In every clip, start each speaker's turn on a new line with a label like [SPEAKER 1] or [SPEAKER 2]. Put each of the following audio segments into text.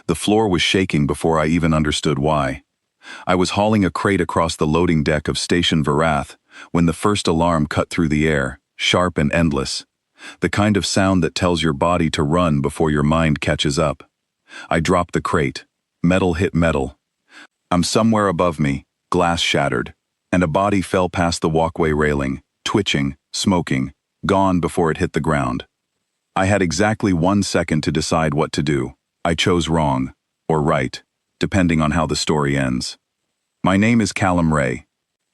[SPEAKER 1] The floor was shaking before I even understood why. I was hauling a crate across the loading deck of Station Varath when the first alarm cut through the air, sharp and endless. The kind of sound that tells your body to run before your mind catches up. I dropped the crate. Metal hit metal. I'm somewhere above me, glass shattered, and a body fell past the walkway railing, twitching, smoking, gone before it hit the ground. I had exactly 1 second to decide what to do. I chose wrong, or right, depending on how the story ends. My name is Callum Ray.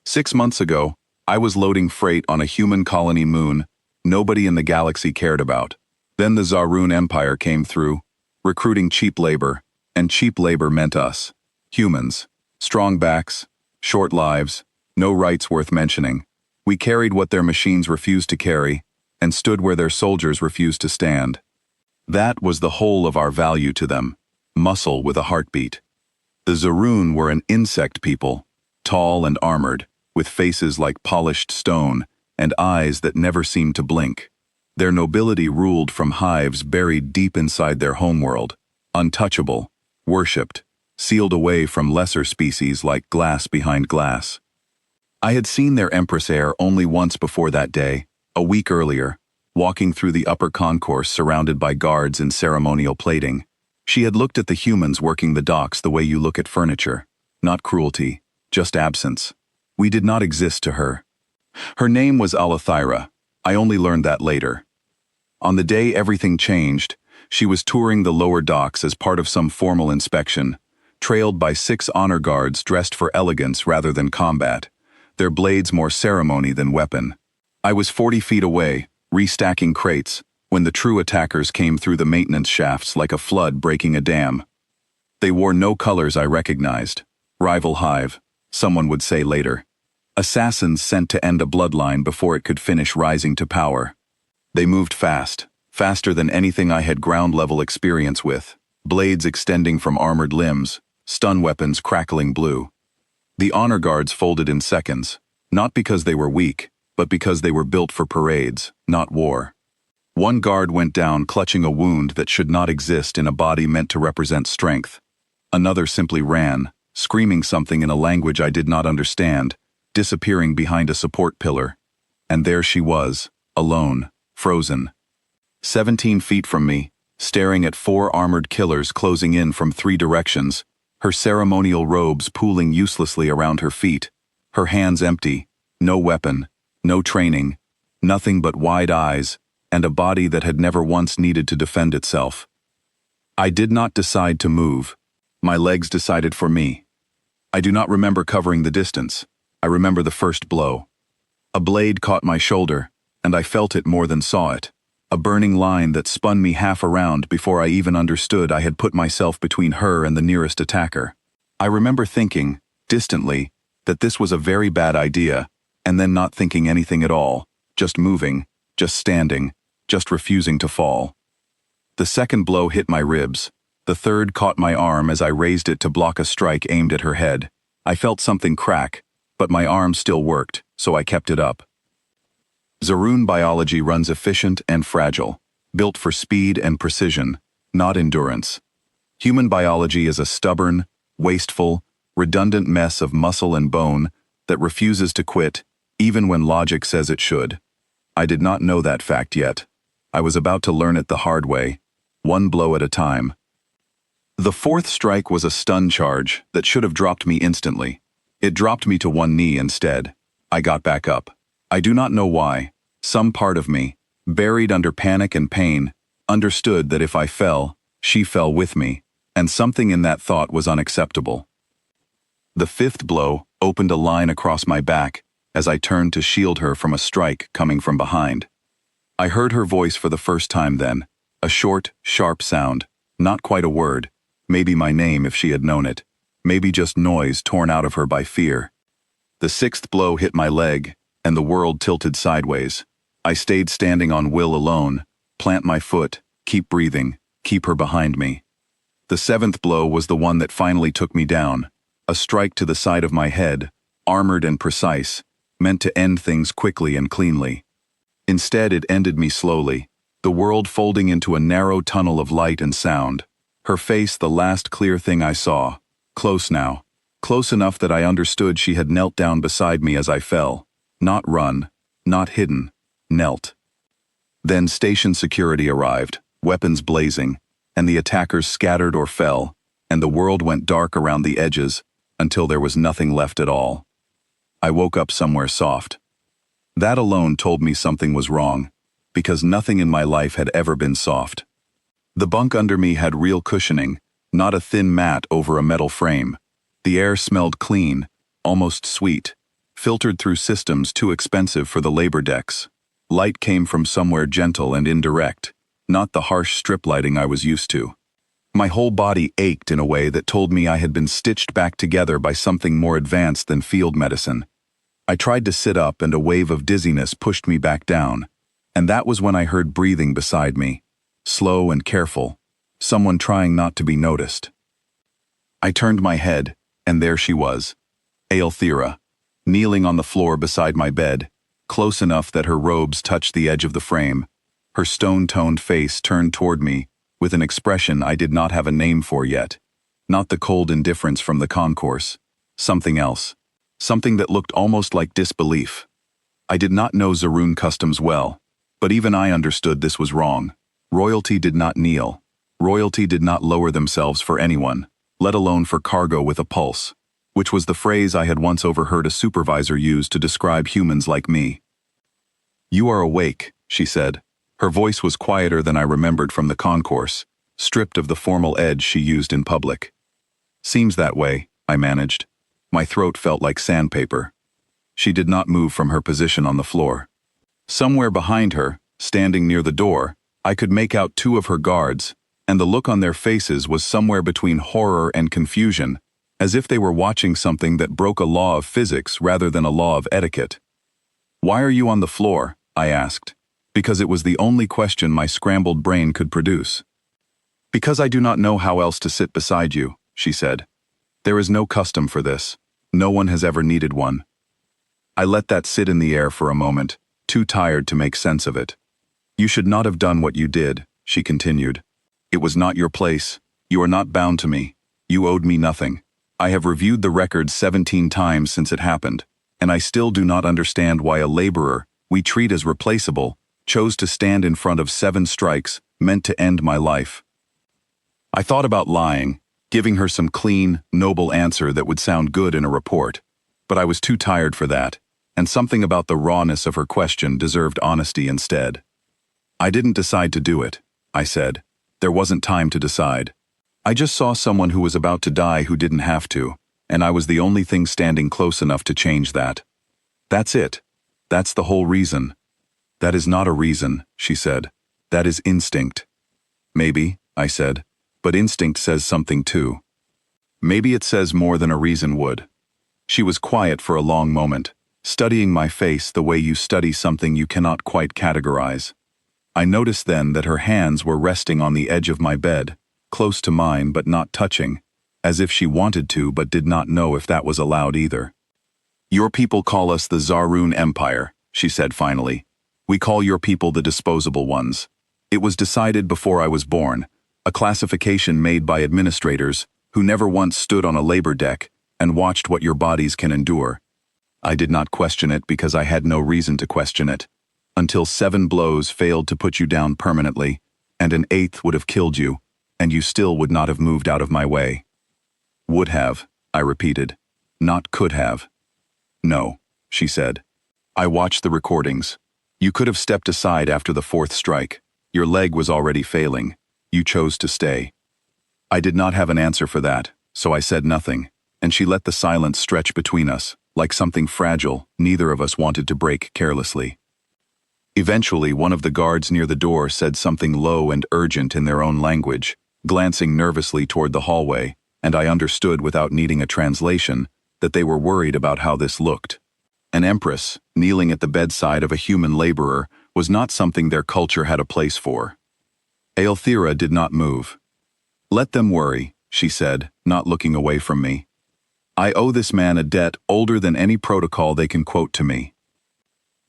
[SPEAKER 1] 6 months ago, I was loading freight on a human colony moon nobody in the galaxy cared about. Then the Zarun Empire came through, recruiting cheap labor, and cheap labor meant us. Humans. Strong backs, short lives, no rights worth mentioning. We carried what their machines refused to carry, and stood where their soldiers refused to stand. That was the whole of our value to them. Muscle with a heartbeat. The Zarun were an insect people, tall and armored, with faces like polished stone, and eyes that never seemed to blink. Their nobility ruled from hives buried deep inside their homeworld, untouchable, worshipped, sealed away from lesser species like glass behind glass. I had seen their Empress heir only once before that day, a week earlier, walking through the upper concourse surrounded by guards in ceremonial plating. She had looked at the humans working the docks the way you look at furniture. Not cruelty, just absence. We did not exist to her. Her name was Alathyra. I only learned that later. On the day everything changed, she was touring the lower docks as part of some formal inspection, trailed by 6 honor guards dressed for elegance rather than combat, their blades more ceremony than weapon. I was 40 feet away, restacking crates, when the true attackers came through the maintenance shafts like a flood breaking a dam. They wore no colors I recognized. Rival hive, someone would say later. Assassins sent to end a bloodline before it could finish rising to power. They moved fast, faster than anything I had ground-level experience with, blades extending from armored limbs, stun weapons crackling blue. The honor guards folded in seconds, not because they were weak, but because they were built for parades, not war. One guard went down clutching a wound that should not exist in a body meant to represent strength. Another simply ran, screaming something in a language I did not understand, disappearing behind a support pillar. And there she was, alone, frozen. 17 feet from me, staring at 4 armored killers closing in from 3 directions, her ceremonial robes pooling uselessly around her feet, her hands empty, no weapon, no training, nothing but wide eyes, and a body that had never once needed to defend itself. I did not decide to move. My legs decided for me. I do not remember covering the distance. I remember the first blow. A blade caught my shoulder, and I felt it more than saw it. A burning line that spun me half around before I even understood I had put myself between her and the nearest attacker. I remember thinking, distantly, that this was a very bad idea, and then not thinking anything at all, just moving, just standing, just refusing to fall. The second blow hit my ribs. The third caught my arm as I raised it to block a strike aimed at her head. I felt something crack, but my arm still worked, so I kept it up. Zarun biology runs efficient and fragile, built for speed and precision, not endurance. Human biology is a stubborn, wasteful, redundant mess of muscle and bone that refuses to quit, even when logic says it should. I did not know that fact yet. I was about to learn it the hard way, one blow at a time. The fourth strike was a stun charge that should have dropped me instantly. It dropped me to one knee instead. I got back up. I do not know why. Some part of me, buried under panic and pain, understood that if I fell, she fell with me, and something in that thought was unacceptable. The fifth blow opened a line across my back as I turned to shield her from a strike coming from behind. I heard her voice for the first time then, a short, sharp sound, not quite a word, maybe my name if she had known it, maybe just noise torn out of her by fear. The sixth blow hit my leg, and the world tilted sideways. I stayed standing on will alone, plant my foot, keep breathing, keep her behind me. The seventh blow was the one that finally took me down, a strike to the side of my head, armored and precise, meant to end things quickly and cleanly. Instead, it ended me slowly, the world folding into a narrow tunnel of light and sound. Her face the last clear thing I saw. Close now. Close enough that I understood she had knelt down beside me as I fell. Not run. Not hidden. Knelt. Then station security arrived, weapons blazing, and the attackers scattered or fell, and the world went dark around the edges until there was nothing left at all. I woke up somewhere soft. That alone told me something was wrong, because nothing in my life had ever been soft. The bunk under me had real cushioning, not a thin mat over a metal frame. The air smelled clean, almost sweet, filtered through systems too expensive for the labor decks. Light came from somewhere gentle and indirect, not the harsh strip lighting I was used to. My whole body ached in a way that told me I had been stitched back together by something more advanced than field medicine. I tried to sit up and a wave of dizziness pushed me back down, and that was when I heard breathing beside me, slow and careful, someone trying not to be noticed. I turned my head, and there she was, Aelthera, kneeling on the floor beside my bed, close enough that her robes touched the edge of the frame, her stone-toned face turned toward me with an expression I did not have a name for yet. Not the cold indifference from the concourse. Something else. Something that looked almost like disbelief. I did not know Zarun customs well, but even I understood this was wrong. Royalty did not kneel. Royalty did not lower themselves for anyone, let alone for cargo with a pulse, which was the phrase I had once overheard a supervisor use to describe humans like me. "You are awake," she said. Her voice was quieter than I remembered from the concourse, stripped of the formal edge she used in public. "Seems that way," I managed. My throat felt like sandpaper. She did not move from her position on the floor. Somewhere behind her, standing near the door, I could make out two of her guards, and the look on their faces was somewhere between horror and confusion, as if they were watching something that broke a law of physics rather than a law of etiquette. "Why are you on the floor?" I asked, because it was the only question my scrambled brain could produce. "Because I do not know how else to sit beside you," she said. "There is no custom for this. No one has ever needed one." I let that sit in the air for a moment, too tired to make sense of it. "You should not have done what you did," she continued. "It was not your place. You are not bound to me. You owed me nothing. I have reviewed the record 17 times since it happened, and I still do not understand why a laborer we treat as replaceable chose to stand in front of 7 strikes meant to end my life." I thought about lying, giving her some clean, noble answer that would sound good in a report, but I was too tired for that, and something about the rawness of her question deserved honesty instead. "I didn't decide to do it," I said. "There wasn't time to decide. I just saw someone who was about to die who didn't have to, and I was the only thing standing close enough to change that. That's it. That's the whole reason." "That is not a reason," she said. "That is instinct." "Maybe," I said, "but instinct says something too. Maybe it says more than a reason would." She was quiet for a long moment, studying my face the way you study something you cannot quite categorize. I noticed then that her hands were resting on the edge of my bed, close to mine but not touching, as if she wanted to but did not know if that was allowed either. "Your people call us the Zarun Empire," she said finally. "We call your people the disposable ones. It was decided before I was born, a classification made by administrators who never once stood on a labor deck and watched what your bodies can endure. I did not question it because I had no reason to question it, until 7 blows failed to put you down permanently, and an 8th would have killed you, and you still would not have moved out of my way." "Would have," I repeated, "not could have." "No," she said. "I watched the recordings. You could have stepped aside after the 4th strike. Your leg was already failing. You chose to stay." I did not have an answer for that, so I said nothing, and she let the silence stretch between us, like something fragile neither of us wanted to break carelessly. Eventually, one of the guards near the door said something low and urgent in their own language, glancing nervously toward the hallway, and I understood without needing a translation that they were worried about how this looked. An empress, kneeling at the bedside of a human laborer, was not something their culture had a place for. Aelthera did not move. "Let them worry," she said, not looking away from me. "I owe this man a debt older than any protocol they can quote to me."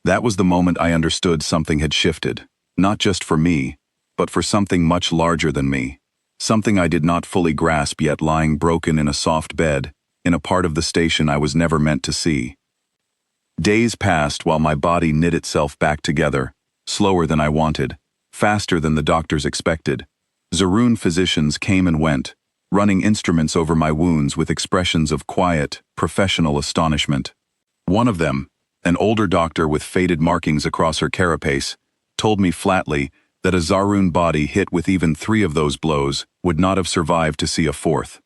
[SPEAKER 1] That was the moment I understood something had shifted, not just for me, but for something much larger than me, something I did not fully grasp yet lying broken in a soft bed, in a part of the station I was never meant to see. Days passed while my body knit itself back together, slower than I wanted, faster than the doctors expected. Zarun physicians came and went, running instruments over my wounds with expressions of quiet, professional astonishment. One of them, an older doctor with faded markings across her carapace, told me flatly that a Zarun body hit with even 3 of those blows would not have survived to see a 4th.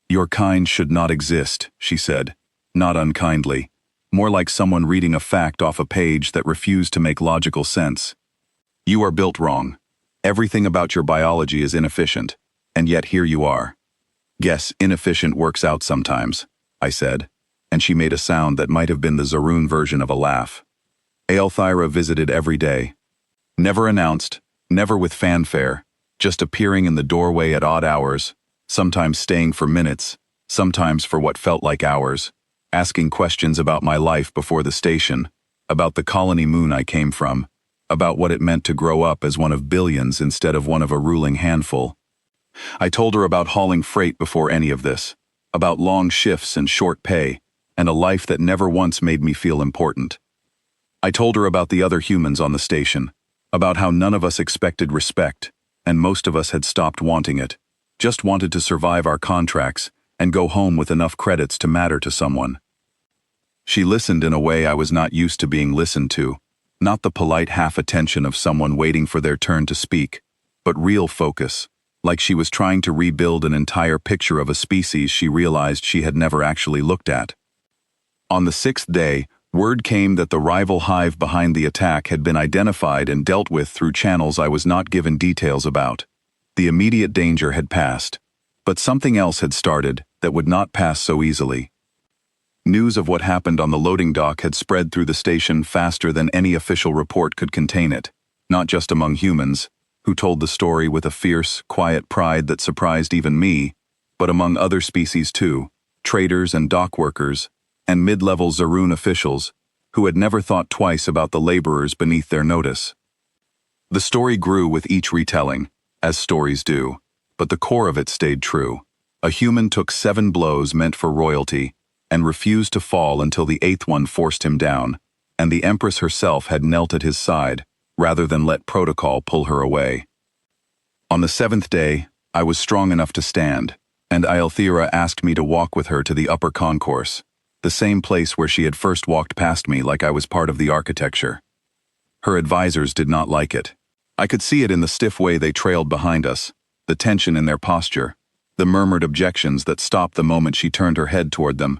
[SPEAKER 1] "Your kind should not exist," she said, not unkindly, more like someone reading a fact off a page that refused to make logical sense. "You are built wrong. Everything about your biology is inefficient, and yet here you are." "Guess inefficient works out sometimes," I said, and she made a sound that might have been the Zarun version of a laugh. Aelthyra visited every day. Never announced, never with fanfare, just appearing in the doorway at odd hours, sometimes staying for minutes, sometimes for what felt like hours, asking questions about my life before the station, about the colony moon I came from, about what it meant to grow up as one of billions instead of one of a ruling handful. I told her about hauling freight before any of this, about long shifts and short pay, and a life that never once made me feel important. I told her about the other humans on the station, about how none of us expected respect, and most of us had stopped wanting it, just wanted to survive our contracts and go home with enough credits to matter to someone. She listened in a way I was not used to being listened to, not the polite half-attention of someone waiting for their turn to speak, but real focus, like she was trying to rebuild an entire picture of a species she realized she had never actually looked at. On the 6th day, word came that the rival hive behind the attack had been identified and dealt with through channels I was not given details about. The immediate danger had passed, but something else had started that would not pass so easily. News of what happened on the loading dock had spread through the station faster than any official report could contain it, not just among humans, who told the story with a fierce, quiet pride that surprised even me, but among other species too, traders and dock workers, and mid-level Zarun officials, who had never thought twice about the laborers beneath their notice. The story grew with each retelling, as stories do, but the core of it stayed true. A human took 7 blows meant for royalty, and refused to fall until the 8th one forced him down, and the Empress herself had knelt at his side, rather than let protocol pull her away. On the 7th day, I was strong enough to stand, and Aelthyra asked me to walk with her to the upper concourse, the same place where she had first walked past me like I was part of the architecture. Her advisors did not like it. I could see it in the stiff way they trailed behind us, the tension in their posture, the murmured objections that stopped the moment she turned her head toward them.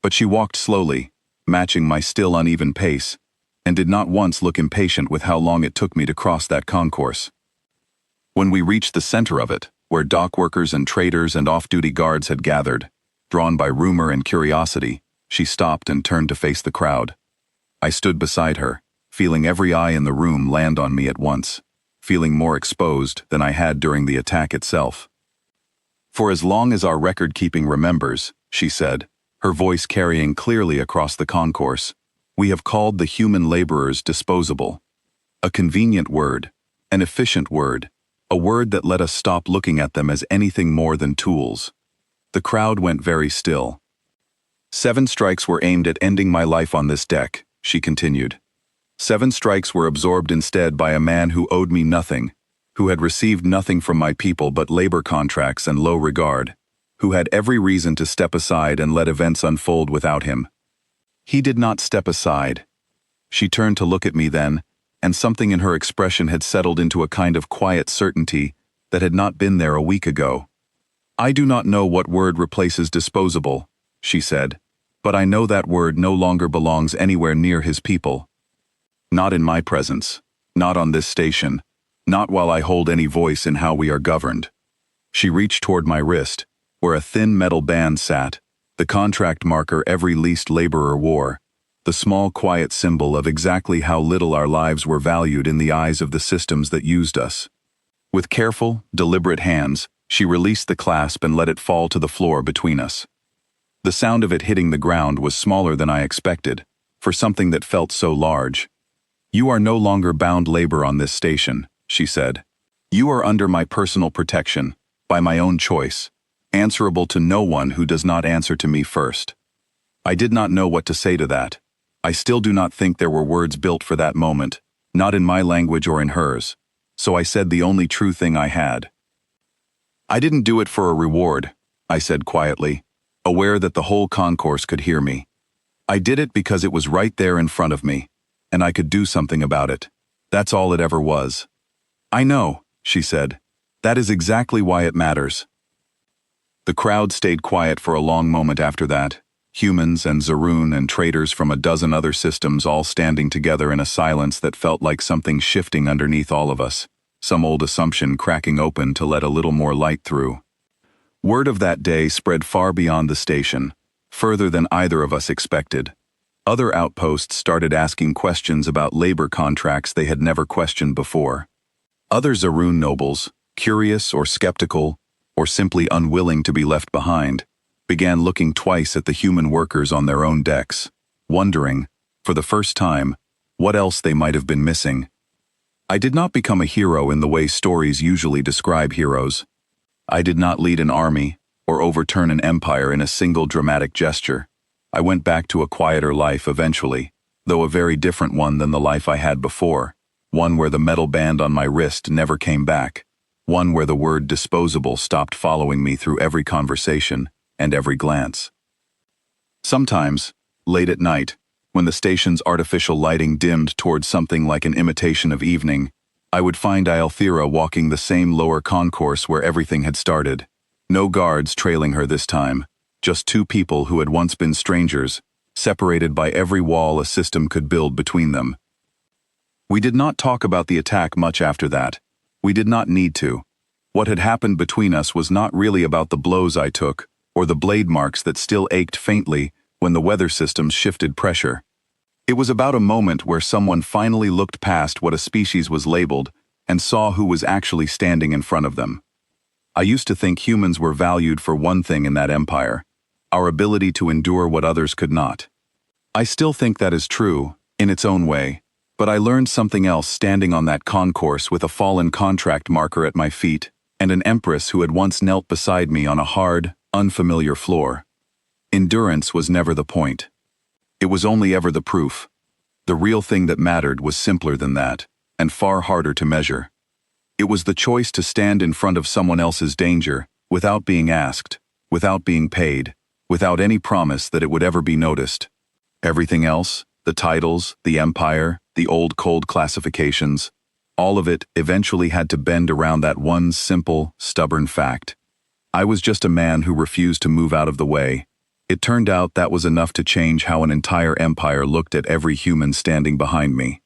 [SPEAKER 1] But she walked slowly, matching my still uneven pace, and did not once look impatient with how long it took me to cross that concourse. When we reached the center of it, where dock workers and traders and off-duty guards had gathered, drawn by rumor and curiosity, she stopped and turned to face the crowd. I stood beside her, feeling every eye in the room land on me at once, feeling more exposed than I had during the attack itself. "For as long as our record-keeping remembers," she said, her voice carrying clearly across the concourse, "we have called the human laborers disposable. A convenient word, an efficient word, a word that let us stop looking at them as anything more than tools." The crowd went very still. 7 strikes were aimed at ending my life on this deck, she continued. 7 strikes were absorbed instead by a man who owed me nothing, who had received nothing from my people but labor contracts and low regard, who had every reason to step aside and let events unfold without him. He did not step aside. She turned to look at me then, and something in her expression had settled into a kind of quiet certainty that had not been there a week ago. "I do not know what word replaces disposable," she said, "but I know that word no longer belongs anywhere near his people. Not in my presence, not on this station, not while I hold any voice in how we are governed." She reached toward my wrist, where a thin metal band sat, the contract marker every leased laborer wore, the small quiet symbol of exactly how little our lives were valued in the eyes of the systems that used us. With careful, deliberate hands, she released the clasp and let it fall to the floor between us. The sound of it hitting the ground was smaller than I expected, for something that felt so large. "You are no longer bound labor on this station," she said. "You are under my personal protection, by my own choice, answerable to no one who does not answer to me first. I did not know what to say to that. I still do not think there were words built for that moment, not in my language or in hers, so I said the only true thing I had. I didn't do it for a reward, I said quietly, aware that the whole concourse could hear me. I did it because it was right there in front of me, and I could do something about it. That's all it ever was. I know, she said. That is exactly why it matters. The crowd stayed quiet for a long moment after that, humans and Zarun and traders from a dozen other systems all standing together in a silence that felt like something shifting underneath all of us, some old assumption cracking open to let a little more light through. Word of that day spread far beyond the station, further than either of us expected. Other outposts started asking questions about labor contracts they had never questioned before. Other Zarun nobles, curious or skeptical, or simply unwilling to be left behind, began looking twice at the human workers on their own decks, wondering, for the first time, what else they might have been missing. I did not become a hero in the way stories usually describe heroes. I did not lead an army or overturn an empire in a single dramatic gesture. I went back to a quieter life eventually, though a very different one than the life I had before, one where the metal band on my wrist never came back, one where the word disposable stopped following me through every conversation and every glance. Sometimes, late at night, when the station's artificial lighting dimmed towards something like an imitation of evening, I would find Althea walking the same lower concourse where everything had started. No guards trailing her this time, just two people who had once been strangers, separated by every wall a system could build between them. We did not talk about the attack much after that. We did not need to. What had happened between us was not really about the blows I took, or the blade marks that still ached faintly when the weather systems shifted pressure. It was about a moment where someone finally looked past what a species was labeled and saw who was actually standing in front of them. I used to think humans were valued for one thing in that empire, our ability to endure what others could not. I still think that is true, in its own way, but I learned something else standing on that concourse with a fallen contract marker at my feet and an Empress who had once knelt beside me on a hard, unfamiliar floor. Endurance was never the point. It was only ever the proof. The real thing that mattered was simpler than that, and far harder to measure. It was the choice to stand in front of someone else's danger, without being asked, without being paid, without any promise that it would ever be noticed. Everything else, the titles, the empire, the old cold classifications, all of it eventually had to bend around that one simple, stubborn fact. I was just a man who refused to move out of the way. It turned out that was enough to change how an entire empire looked at every human standing behind me.